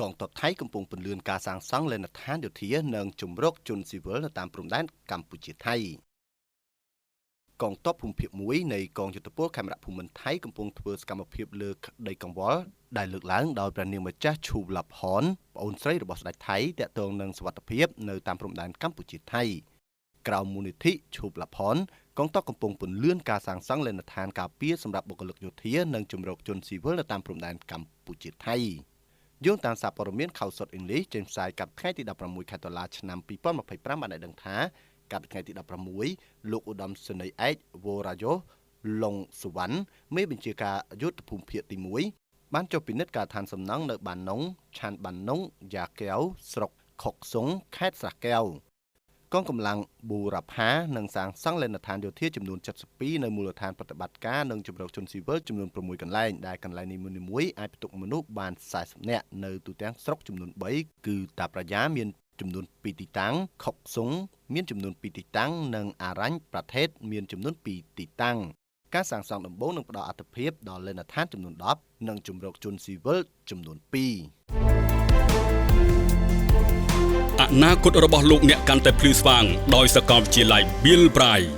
កងទ័ពថៃកំពុងពន្លឿនការសាងសង់លេនដ្ឋានយោធានិងជំរកជនស៊ីវិលនៅតាមព្រំដែនកម្ពុជាថៃកងទ័ពភូមិភាគ1នៃកងយុទ្ធពលខេមរៈភូមិន្ទថៃកំពុងធ្វើសកម្មភាពលើក្តីកង្វល់ដែលលើកឡើងដោយព្រះនាងម្ចាស់ឈូវឡាប់ហនប្អូនស្រីរបស់ស្ដេចថៃតាក់ទងនឹងសុវត្ថិភាពនៅតាមព្រំដែនកម្ពុជាថៃក្រៅមូលនិធិឈូវឡាប់ហនកងទ័ពកំពុងពន្លឿនការសាងសង់លេនដ្ឋានការពារសម្រាប់បុគ្គលិកយោធានិងជំរកជនស៊ីវិលនៅតាមព្រំដែនកម្ពុជាថៃយោងតាមសារព័ត៌មានខៅសុតអ៊ីងលីសចេញផ្សាយកាលថ្ងៃទី16ខែតុលាឆ្នាំ2025បានឲ្យដឹងថាកាលពីថ្ងៃទី16លោកឧត្តមសេនីយ៍ឯកវរ៉ាយ៉ូឡុងសុវណ្ណមេបញ្ជាការយុទ្ធភូមិភាគទី1បានចុះពិនិត្យការដ្ឋានសំណង់នៅបាណុងឆានបាណុងយ៉ាកែវស្រុកខុកសុងខេត្តស្រះកែវកងកម្លាំងប៊ូរ៉ាផានឹងសាងសង់លេនដ្ឋានយោធាចំនួន72នៅមូលដ្ឋានប្រតិបត្តិការនិងជំរកជនស៊ីវិលចំនួន6កន្លែងដែលកន្លែងនីមួយៗអាចផ្ទុកមនុស្សបាន40នាក់នៅទូទាំងស្រុកចំនួន3គឺតាប្រយ៉ាមានចំនួន2ទីតាំងខុកសុងមានចំនួន2ទីតាំងនិងអារ៉ាញ់ប្រទេសមានចំនួន2ទីតាំងការសាងសង់ដំបូងនឹងផ្ដល់អត្ថប្រយោជន៍ដល់លេនដ្ឋានចំនួន10និងជំរកជនស៊ីវិលចំនួន2អនាគតរបស់លោកអ្នកកាន់តែភ្លឺស្វាងដោយសាកលវិទ្យាល័យ Bill Braille